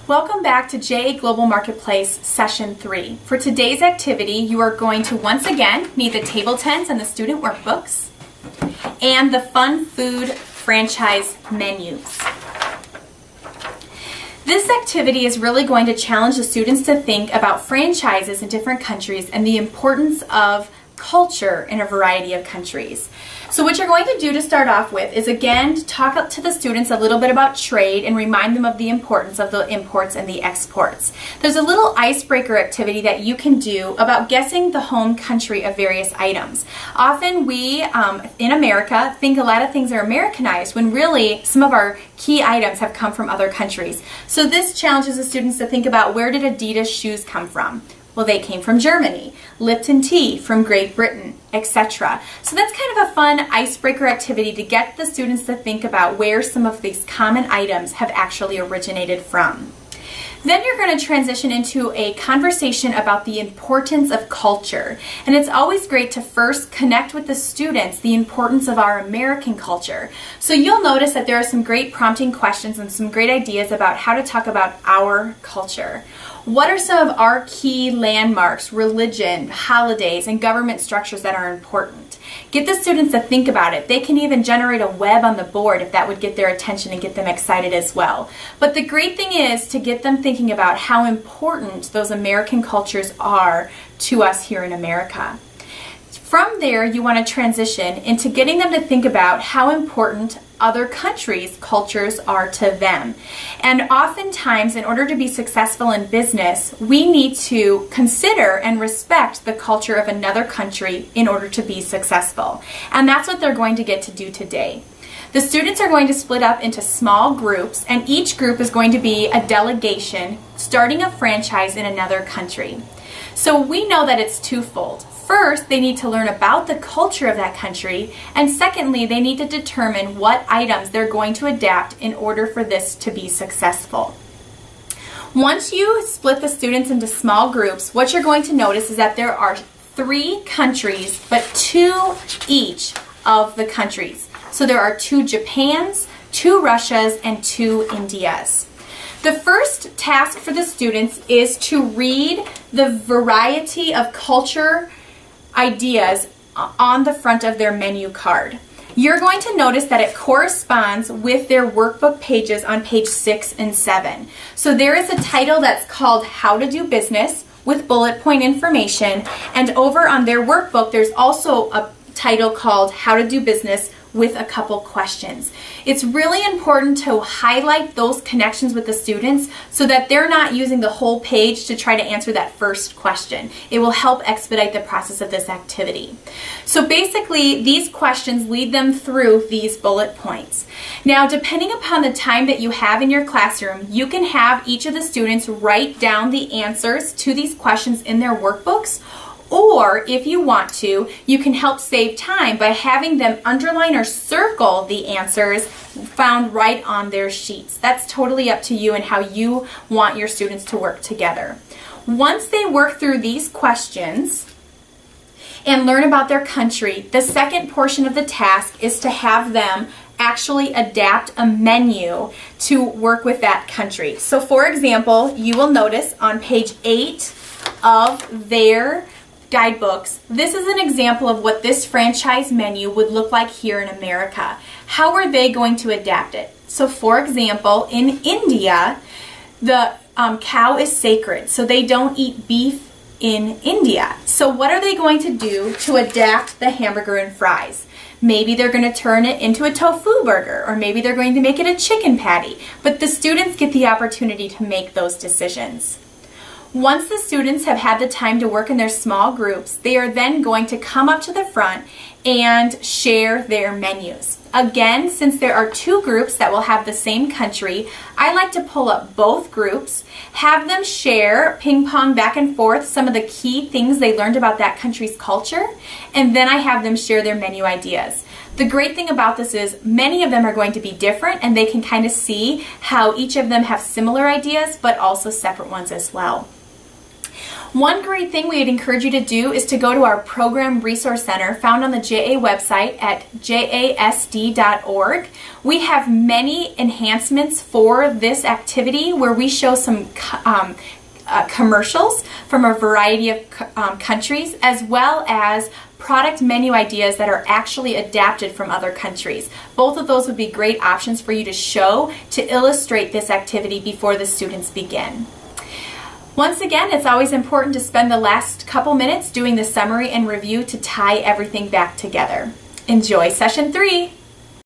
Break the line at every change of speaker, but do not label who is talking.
Welcome back to JA Global Marketplace Session 3. For today's activity, you are going to once again need the table 10s and the student workbooks and the fun food franchise menus. This activity is really going to challenge the students to think about franchises in different countries and the importance of culture in a variety of countries. So what you're going to do to start off with is again to talk to the students a little bit about trade and remind them of the importance of the imports and the exports. There's a little icebreaker activity that you can do about guessing the home country of various items. Often we in America think a lot of things are Americanized when really some of our key items have come from other countries. So this challenges the students to think about, where did Adidas shoes come from? Well, they came from Germany, Lipton tea from Great Britain, etc. So that's kind of a fun icebreaker activity to get the students to think about where some of these common items have actually originated from. Then you're going to transition into a conversation about the importance of culture. And it's always great to first connect with the students the importance of our American culture. So you'll notice that there are some great prompting questions and some great ideas about how to talk about our culture. What are some of our key landmarks, religion, holidays, and government structures that are important? Get the students to think about it. They can even generate a web on the board if that would get their attention and get them excited as well. But the great thing is to get them thinking about how important those American cultures are to us here in America. From there, you want to transition into getting them to think about how important other countries' cultures are to them. And oftentimes, in order to be successful in business, we need to consider and respect the culture of another country in order to be successful. And that's what they're going to get to do today. The students are going to split up into small groups, and each group is going to be a delegation starting a franchise in another country. So we know that it's twofold. First, they need to learn about the culture of that country, and secondly, they need to determine what items they're going to adapt in order for this to be successful. Once you split the students into small groups, what you're going to notice is that there are 3 countries, but 2 each of the countries. So there are 2 Japans, 2 Russias, and 2 Indias. The first task for the students is to read the variety of culture ideas on the front of their menu card. You're going to notice that it corresponds with their workbook pages on page 6 and 7. So there is a title that's called How to Do Business with bullet point information, and over on their workbook there's also a title called How to Do Business with a couple questions. It's really important to highlight those connections with the students so that they're not using the whole page to try to answer that first question. It will help expedite the process of this activity. So basically, these questions lead them through these bullet points. Now, depending upon the time that you have in your classroom, you can have each of the students write down the answers to these questions in their workbooks. Or, if you want to, you can help save time by having them underline or circle the answers found right on their sheets. That's totally up to you and how you want your students to work together. Once they work through these questions and learn about their country, the second portion of the task is to have them actually adapt a menu to work with that country. So, for example, you will notice on page 8 of their guidebooks, this is an example of what this franchise menu would look like here in America. How are they going to adapt it? So for example, in India, the cow is sacred, so they don't eat beef in India. So what are they going to do to adapt the hamburger and fries? Maybe they're going to turn it into a tofu burger, or maybe they're going to make it a chicken patty. But the students get the opportunity to make those decisions. Once the students have had the time to work in their small groups, they are then going to come up to the front and share their menus. Again, since there are 2 groups that will have the same country, I like to pull up both groups, have them share, ping pong back and forth, some of the key things they learned about that country's culture, and then I have them share their menu ideas. The great thing about this is many of them are going to be different, and they can kind of see how each of them have similar ideas, but also separate ones as well. One great thing we'd encourage you to do is to go to our Program Resource Center found on the JA website at jasd.org. We have many enhancements for this activity where we show some commercials from a variety of countries, as well as product menu ideas that are actually adapted from other countries. Both of those would be great options for you to show to illustrate this activity before the students begin. Once again, it's always important to spend the last couple minutes doing the summary and review to tie everything back together. Enjoy session 3!